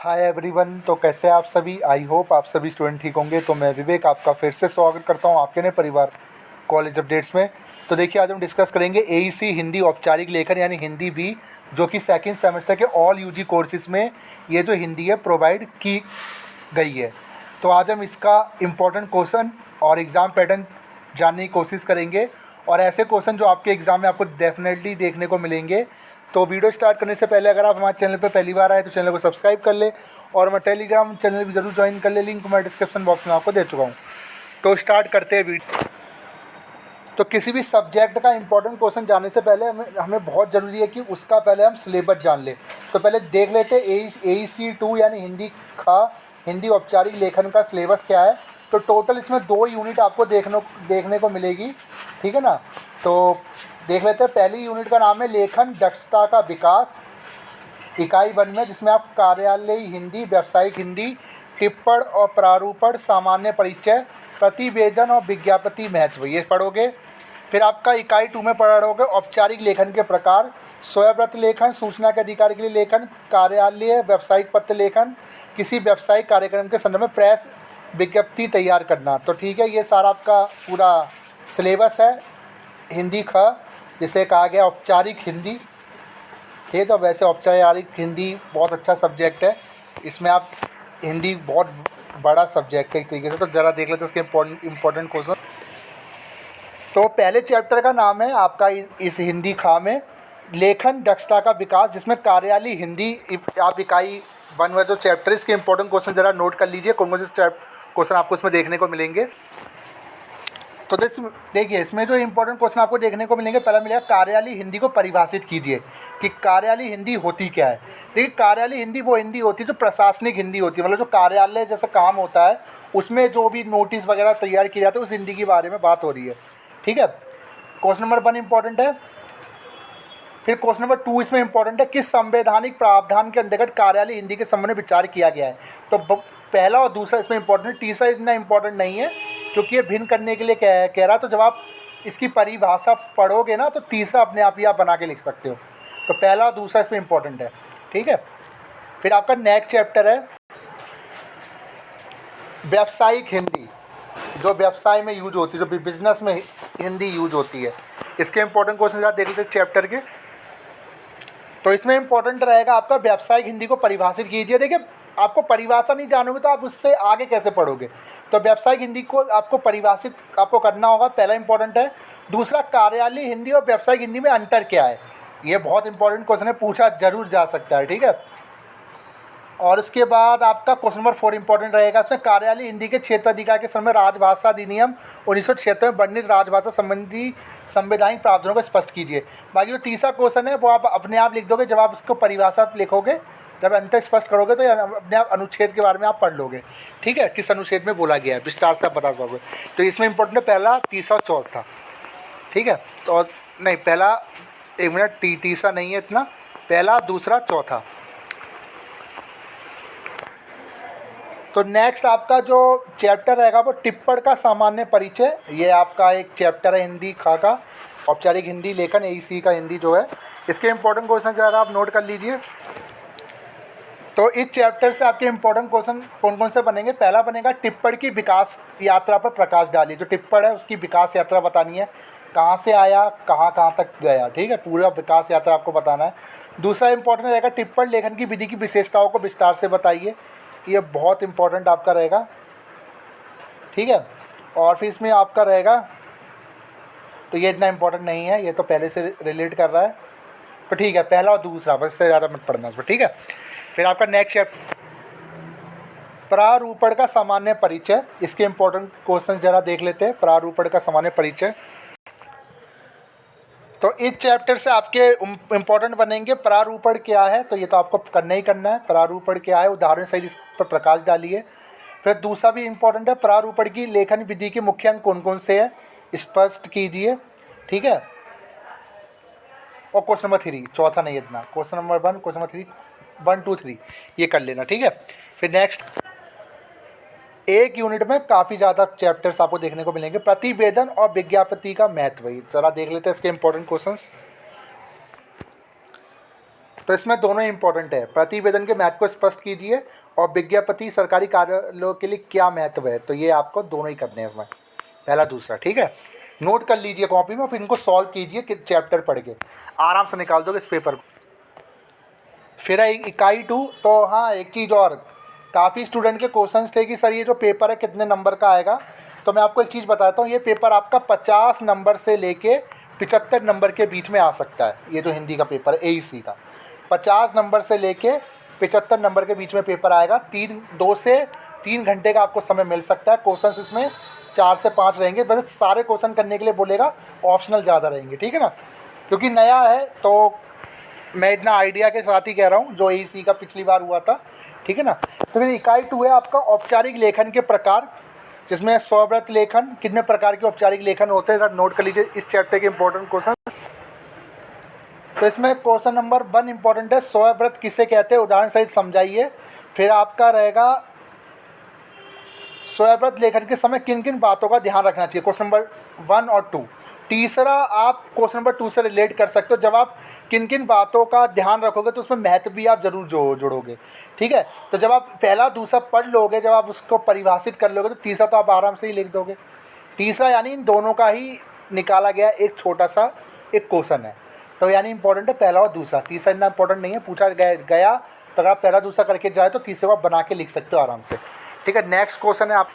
Hi everyone. तो कैसे हैं आप सभी? आई होप आप सभी स्टूडेंट ठीक होंगे। तो मैं विवेक आपका फिर से स्वागत करता हूं आपके नए परिवार कॉलेज अपडेट्स में। तो देखिए, आज हम डिस्कस करेंगे एईसी हिंदी औपचारिक लेखन यानी हिंदी भी, जो कि सेकंड सेमेस्टर के ऑल यूजी कोर्सेज में ये जो हिंदी है प्रोवाइड की गई है। तो आज हम इसका इम्पोर्टेंट क्वेश्चन और एग्ज़ाम पैटर्न जानने की कोशिश करेंगे, और ऐसे क्वेश्चन जो आपके एग्ज़ाम में आपको डेफिनेटली देखने को मिलेंगे। तो वीडियो स्टार्ट करने से पहले अगर आप हमारे चैनल पर पहली बार आए तो चैनल को सब्सक्राइब कर ले, और मैं टेलीग्राम चैनल भी ज़रूर ज्वाइन कर ले, लिंक मैं डिस्क्रिप्शन बॉक्स में आपको दे चुका हूँ। तो स्टार्ट करते हैं वीडियो। तो किसी भी सब्जेक्ट का इंपॉर्टेंट क्वेश्चन जानने से पहले हमें बहुत ज़रूरी है कि उसका पहले हम सिलेबस जान लें। तो पहले देख लेते हैं AEC2 यानी हिंदी औपचारिक लेखन का सिलेबस क्या है। तो टोटल इसमें 2 यूनिट आपको देखने को मिलेगी, ठीक है ना। तो देख लेते हैं। पहली यूनिट का नाम है लेखन दक्षता का विकास, इकाई 1 में, जिसमें आप कार्यालयी हिंदी, व्यावसायिक हिंदी, टिप्पण और प्रारूपण, सामान्य परिचय, प्रतिवेदन और विज्ञापति महत्व, ये पढ़ोगे। फिर आपका इकाई 2 में पढ़ोगे औपचारिक लेखन के प्रकार, स्वयंव्रत लेखन, सूचना के अधिकार के लिए लेखन, कार्यालय व्यावसायिक पत्र लेखन, किसी व्यावसायिक कार्यक्रम के संदर्भ में प्रेस विज्ञप्ति तैयार करना। तो ठीक है, ये सारा आपका पूरा सिलेबस है हिंदी का, जिसे कहा गया औपचारिक हिंदी। ठीक है, तो वैसे औपचारिक हिंदी बहुत अच्छा सब्जेक्ट है, इसमें आप हिंदी बहुत बड़ा सब्जेक्ट है एक तरीके से। तो ज़रा देख लेते हैं इसके इम्पोर्टेंट क्वेश्चन। तो पहले चैप्टर का नाम है आपका इस हिंदी खा में लेखन दक्षता का विकास, जिसमें कार्यालयी हिंदी आप इकाई 1 में जो चैप्टर है, इसके इंपॉर्टेंट क्वेश्चन ज़रा नोट कर लीजिए। कौन कौन से क्वेश्चन आपको इसमें देखने को मिलेंगे। तो देखिए, इसमें जो इंपॉर्टेंट क्वेश्चन आपको देखने को मिलेंगे, पहला मिलेगा कार्यालयी हिंदी को परिभाषित कीजिए कि कार्यालयी हिंदी होती क्या है। देखिए, कार्यालयी हिंदी वो हिंदी होती है जो प्रशासनिक हिंदी होती है, मतलब जो कार्यालय जैसा काम होता है उसमें जो भी नोटिस वगैरह तैयार किए जाते हैं, उस हिंदी के बारे में बात हो रही है। ठीक है, क्वेश्चन नंबर 1 इंपॉर्टेंट है। फिर क्वेश्चन नंबर 2 इसमें इंपॉर्टेंट है, किस संवैधानिक प्रावधान के अंतर्गत कार्यालयी हिंदी के संबंध में विचार किया गया है। तो पहला और दूसरा इसमें इंपॉर्टेंट है, तीसरा इतना इंपॉर्टेंट नहीं है क्योंकि ये भिन्न करने के लिए कह रहा। तो जब आप इसकी परिभाषा पढ़ोगे ना, तो तीसरा अपने आप ही आप बना के लिख सकते हो। तो पहला और दूसरा इसमें इंपॉर्टेंट है, ठीक है। फिर आपका नेक्स्ट चैप्टर है व्यावसायिक हिंदी, जो व्यवसाय में यूज होती है, जो बिजनेस में हिंदी यूज होती है। इसके इंपॉर्टेंट क्वेश्चन आप देख लेते हैं चैप्टर के। तो इसमें इंपॉर्टेंट रहेगा आपका व्यावसायिक हिंदी को परिभाषित कीजिए। देखिए, आपको परिभाषा नहीं जानोगे तो आप उससे आगे कैसे पढ़ोगे। तो व्यावसायिक हिंदी को आपको परिभाषित आपको करना होगा, पहला इंपॉर्टेंट है। दूसरा, कार्यालयी हिंदी और व्यावसायिक हिंदी में अंतर क्या है। ये बहुत इंपॉर्टेंट क्वेश्चन है, पूछा जरूर जा सकता है, ठीक है। और उसके बाद आपका क्वेश्चन नंबर 4 इंपॉर्टेंट रहेगा। इसमें कार्यालयी हिंदी के क्षेत्राधिकार के समय राजभाषा अधिनियम 1976 में वर्णित राजभाषा संबंधी संवैधानिक प्रावधानों को स्पष्ट कीजिए। बाकी जो तीसरा क्वेश्चन है वो आप अपने आप लिख दोगे, जब आप उसको परिभाषा लिखोगे, जब अंतर स्पष्ट करोगे तो अपने आप अनुच्छेद के बारे में आप पढ़ लोगे, ठीक है, किस अनुच्छेद में बोला गया है विस्तार से आप बता पाओगे। तो इसमें इंपॉर्टेंट है पहला, तीसरा, चौथा, ठीक है। तो नहीं, पहला, एक मिनट, तीसरा नहीं है इतना, पहला, दूसरा, चौथा। तो नेक्स्ट आपका जो चैप्टर रहेगा वो टिप्पण का सामान्य परिचय। ये आपका एक चैप्टर है हिंदी खा का, औपचारिक हिंदी लेखन AEC का हिंदी जो है। इसके इंपॉर्टेंट क्वेश्चन ज़रा आप नोट कर लीजिए। तो इस चैप्टर से आपके इंपॉर्टेंट क्वेश्चन कौन कौन से बनेंगे। पहला बनेगा टिप्पण की विकास यात्रा पर प्रकाश डालिए। जो टिप्पण है उसकी विकास यात्रा बतानी है, कहाँ से आया कहाँ कहाँ तक गया, ठीक है, पूरा विकास यात्रा आपको बताना है। दूसरा इंपॉर्टेंट रहेगा टिप्पण लेखन की विधि की विशेषताओं को विस्तार से बताइए। ये बहुत इंपॉर्टेंट आपका रहेगा, ठीक है। और फिर इसमें आपका रहेगा, तो ये इतना इंपॉर्टेंट नहीं है, ये तो पहले से रिलेट कर रहा है, तो ठीक है, पहला और दूसरा, बस इससे ज़्यादा मत पढ़ना इसमें, ठीक है। फिर आपका नेक्स्ट चैप्टर प्रारूपण का सामान्य परिचय। इसके इंपॉर्टेंट क्वेश्चन ज़रा देख लेते हैं। प्रारूपण का सामान्य परिचय, तो इस चैप्टर से आपके इम्पोर्टेंट बनेंगे प्रारूपण क्या है, तो ये तो आपको करना ही करना है। प्रारूपण क्या है, उदाहरण सहित इस पर प्रकाश डालिए। फिर दूसरा भी इम्पोर्टेंट है, प्रारूपण की लेखन विधि के मुख्य अंग कौन कौन से हैं, स्पष्ट कीजिए, ठीक है। और क्वेश्चन नंबर 3, चौथा नहीं इतना, क्वेश्चन नंबर 1, क्वेश्चन नंबर 3, 1, 2, 3 ये कर लेना, ठीक है। फिर नेक्स्ट एक यूनिट में काफ़ी ज़्यादा चैप्टर्स आपको देखने को मिलेंगे। प्रतिवेदन और विज्ञापति का महत्व, ज़रा देख लेते हैं इसके इंपॉर्टेंट क्वेश्चंस। तो इसमें दोनों इंपॉर्टेंट है। प्रतिवेदन के महत्व को स्पष्ट कीजिए और विज्ञापति सरकारी कार्यालयों के लिए क्या महत्व है, तो ये आपको दोनों ही करने हैं इसमें, पहला दूसरा। ठीक है, नोट कर लीजिए कॉपी में, फिर इनको सॉल्व कीजिए कि चैप्टर पढ़ के आराम से निकाल दोगे इस पेपर को। फिर इकाई 2, तो हाँ एक चीज़ और, काफ़ी स्टूडेंट के क्वेश्चंस थे कि सर ये जो पेपर है कितने नंबर का आएगा। तो मैं आपको एक चीज़ बताता हूँ, ये पेपर आपका 50 नंबर से लेके 75 नंबर के बीच में आ सकता है। ये जो हिंदी का पेपर है AEC का 50 नंबर से लेके 75 नंबर के बीच में पेपर आएगा। 2 से 3 घंटे का आपको समय मिल सकता है। क्वेश्चन इसमें 4 से 5 रहेंगे, बस सारे क्वेश्चन करने के लिए बोलेगा, ऑप्शनल ज़्यादा रहेंगे। ठीक है ना, क्योंकि नया है तो मैं इतना आइडिया के साथ ही कह रहा हूँ जो AEC का पिछली बार हुआ था। ठीक है ना, तो फिर इकाई 2 है आपका औपचारिक लेखन के प्रकार, जिसमें स्वव्रत लेखन, कितने प्रकार के औपचारिक लेखन होते हैं जरा नोट कर लीजिए इस चैप्टर के इंपॉर्टेंट क्वेश्चन। तो इसमें क्वेश्चन नंबर 1 इंपॉर्टेंट है, स्वव्रत किसे कहते हैं, उदाहरण सहित समझाइए। फिर आपका रहेगा स्वव्रत लेखन के समय किन किन बातों का ध्यान रखना चाहिए, क्वेश्चन नंबर 1 और 2। तीसरा आप क्वेश्चन नंबर 2 से रिलेट कर सकते हो, जब आप किन किन बातों का ध्यान रखोगे तो उसमें महत्व भी आप जरूर जोड़ोगे। ठीक है, तो जब आप पहला दूसरा पढ़ लोगे, जब आप उसको परिभाषित कर लोगे, तो तीसरा तो आप आराम से ही लिख दोगे। तीसरा यानी इन दोनों का ही निकाला गया एक छोटा सा एक क्वेश्चन है, तो यानी इंपॉर्टेंट है पहला और दूसरा। तीसरा इतना इंपॉर्टेंट नहीं है, पूछा गया तो अगर आप पहला दूसरा करके जाए तो तीसरे को आप बना के लिख सकते हो आराम से। ठीक है, नेक्स्ट क्वेश्चन है आप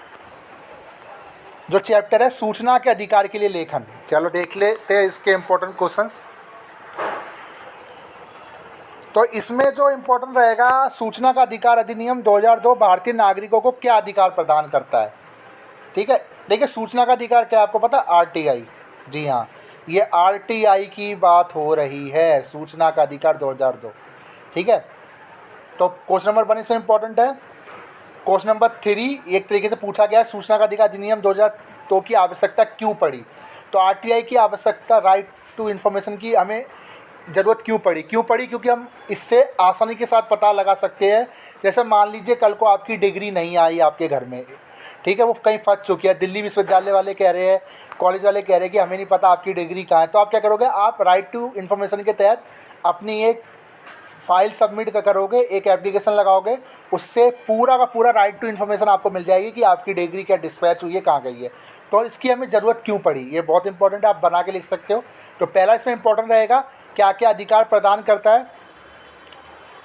जो चैप्टर है सूचना के अधिकार के लिए लेखन। चलो देख लेते हैं इसके इंपॉर्टेंट क्वेश्चंस। तो इसमें जो इंपॉर्टेंट रहेगा, सूचना का अधिकार अधिनियम 2002 भारतीय नागरिकों को क्या अधिकार प्रदान करता है। ठीक है, देखिए सूचना का अधिकार क्या है आपको पता है, RTI। जी हाँ, ये RTI की बात हो रही है, सूचना का अधिकार 2002। ठीक है, तो क्वेश्चन नंबर 1 इसमें इंपॉर्टेंट है। क्वेश्चन नंबर 3 एक तरीके से पूछा गया है, सूचना का अधिकार अधिनियम 2002 की आवश्यकता क्यों पड़ी। तो RTI की आवश्यकता, राइट टू इन्फॉर्मेशन की हमें ज़रूरत क्यों पड़ी, क्योंकि हम इससे आसानी के साथ पता लगा सकते हैं। जैसे मान लीजिए कल को आपकी डिग्री नहीं आई आपके घर में, ठीक है, वो कहीं फंस चुकी है, दिल्ली विश्वविद्यालय वाले कह रहे हैं, कॉलेज वाले कह रहे हैं कि हमें नहीं पता आपकी डिग्री कहाँ है, तो आप क्या करोगे, आप राइट टू इन्फॉर्मेशन के तहत अपनी एक फाइल सबमिट करोगे, एक एप्लीकेशन लगाओगे, उससे पूरा का पूरा राइट टू इन्फॉर्मेशन आपको मिल जाएगी कि आपकी डिग्री क्या डिस्पैच हुई है, कहाँ गई है। तो इसकी हमें ज़रूरत क्यों पड़ी, ये बहुत इंपॉर्टेंट है, आप बना के लिख सकते हो। तो पहला इसमें इंपॉर्टेंट रहेगा क्या क्या अधिकार प्रदान करता है,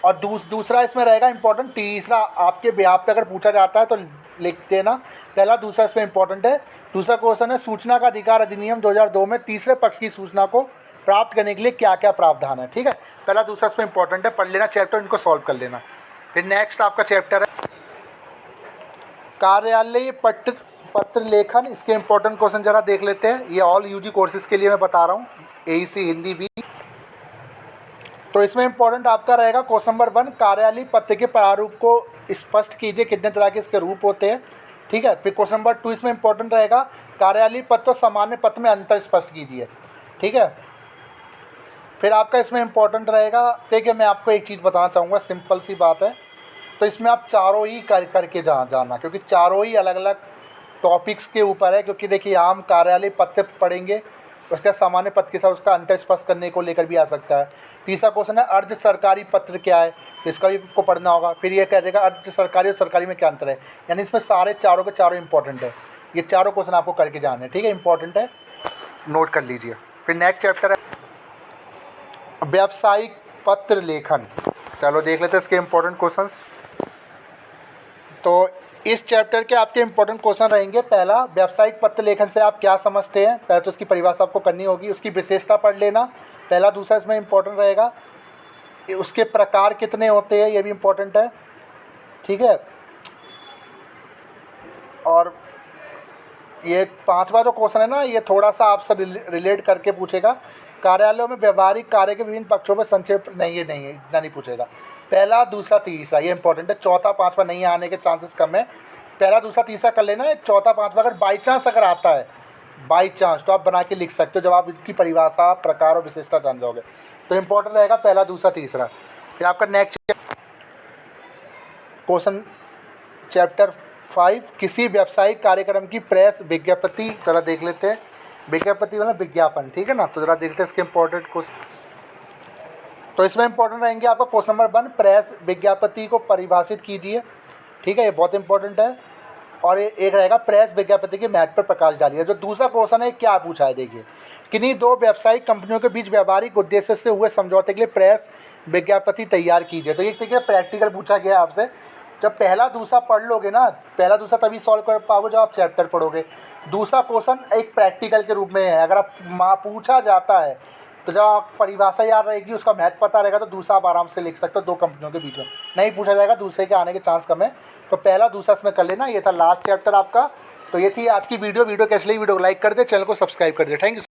और दूसरा इसमें रहेगा इंपॉर्टेंट, तीसरा आपके बिहाफ पे अगर पूछा जाता है तो लिख देना। पहला दूसरा इसमें इंपॉर्टेंट है। दूसरा क्वेश्चन है सूचना का अधिकार अधिनियम 2002 में तीसरे पक्ष की सूचना को प्राप्त करने के लिए क्या क्या प्रावधान है। ठीक है, पहला दूसरा इसमें इंपॉर्टेंट है, पढ़ लेना चैप्टर, इनको सॉल्व कर लेना। फिर नेक्स्ट आपका चैप्टर है कार्यालय पत्र लेखन। इसके इंपॉर्टेंट क्वेश्चन जरा देख लेते हैं, ये ऑल UG कोर्सेज के लिए मैं बता रहा हूँ, AEC हिंदी भी। तो इसमें इंपॉर्टेंट आपका रहेगा क्वेश्चन नंबर 1, कार्यालय पत्र के प्रारूप को स्पष्ट कीजिए, कितने तरह के इसके रूप होते हैं। ठीक है, फिर क्वेश्चन नंबर 2 इसमें इंपॉर्टेंट रहेगा कार्यालय पत्र और सामान्य पत्र में अंतर स्पष्ट कीजिए। ठीक है, फिर आपका इसमें इंपॉर्टेंट रहेगा, देखिए मैं आपको एक चीज़ बताना चाहूँगा, सिंपल सी बात है, तो इसमें आप चारों ही करके जाना, क्योंकि चारों ही अलग अलग टॉपिक्स के ऊपर है। क्योंकि देखिए हम कार्यालय पत्र पढ़ेंगे, उसका सामान्य पत्र के साथ उसका अंतर स्पष्ट करने को लेकर भी आ सकता है। तीसरा क्वेश्चन है अर्ध सरकारी पत्र क्या है, इसका भी आपको पढ़ना होगा। फिर ये कह देगा अर्ध सरकारी और सरकारी में क्या अंतर है, यानी इसमें सारे चारों के चारों इंपॉर्टेंट है। ये चारों क्वेश्चन आपको करके जाने, ठीक है, इंपॉर्टेंट है, नोट कर लीजिए। फिर नेक्स्ट चैप्टर है व्यावसायिक पत्र लेखन। चलो देख लेते हैं इसके इंपॉर्टेंट क्वेश्चंस। तो इस चैप्टर के आपके इंपॉर्टेंट क्वेश्चन रहेंगे, पहला व्यावसायिक पत्र लेखन से आप क्या समझते हैं, पहले तो उसकी परिभाषा आपको करनी होगी, उसकी विशेषता पढ़ लेना पहला। दूसरा इसमें इंपॉर्टेंट रहेगा उसके प्रकार कितने होते हैं, ये भी इंपॉर्टेंट है। ठीक है, और ये पांचवा जो क्वेश्चन है ना, ये थोड़ा सा आपसे रिलेट करके पूछेगा, कार्यालयों में व्यवहारिक कार्य के विभिन्न पक्षों में संक्षेप, नहीं ये नहीं है, इतना नहीं पूछेगा। पहला दूसरा तीसरा ये इंपॉर्टेंट है, चौथा पांचवा नहीं आने के चांसेस कम है। पहला दूसरा तीसरा कर लेना है, चौथा पांचवा अगर बाई चांस अगर आता है, बाई चांस, तो आप बना के लिख सकते हो जब आप इसकी परिभाषा, प्रकार और विशेषता जान जाओगे। तो इंपॉर्टेंट रहेगा पहला दूसरा तीसरा। फिर आपका नेक्स्ट क्वेश्चन चैप्टर 5, किसी व्यावसायिक कार्यक्रम की प्रेस विज्ञप्ति, जरा देख लेते हैं। विज्ञप्ति मतलब विज्ञापन, ठीक है ना, तो जरा देखते हैं इसके इंपॉर्टेंट क्वेश्चन। तो इसमें इंपॉर्टेंट रहेंगे आपका क्वेश्चन नंबर 1, प्रेस विज्ञापति को परिभाषित कीजिए। ठीक है, ये बहुत इंपॉर्टेंट है। और एक रहेगा प्रेस विज्ञापति के महत्व पर प्रकाश डालिए। जो दूसरा क्वेश्चन है क्या पूछा है, देखिए, किन्हीं दो व्यावसायिक कंपनियों के बीच व्यावहारिक उद्देश्य से हुए समझौते के लिए प्रेस विज्ञापति तैयार कीजिए। तो ये देखिए प्रैक्टिकल पूछा गया आपसे। जब पहला दूसरा पढ़ लोगे ना, पहला दूसरा तभी सॉल्व कर पाओगे जब आप चैप्टर पढ़ोगे। दूसरा क्वेश्चन एक प्रैक्टिकल के रूप में है। अगर आप पूछा जाता है तो जब आप परिभाषा याद रहेगी, उसका महत्व पता रहेगा, तो दूसरा आप आराम से लिख सकते हो। दो कंपनियों के बीच में नहीं पूछा जाएगा, दूसरे के आने के चांस कम है। तो पहला दूसरा इसमें कर लेना। ये था लास्ट चैप्टर आपका। तो ये थी आज की वीडियो। वीडियो कैसी लगी, वीडियो को लाइक कर दे, चैनल को सब्सक्राइब कर दे। Thank you.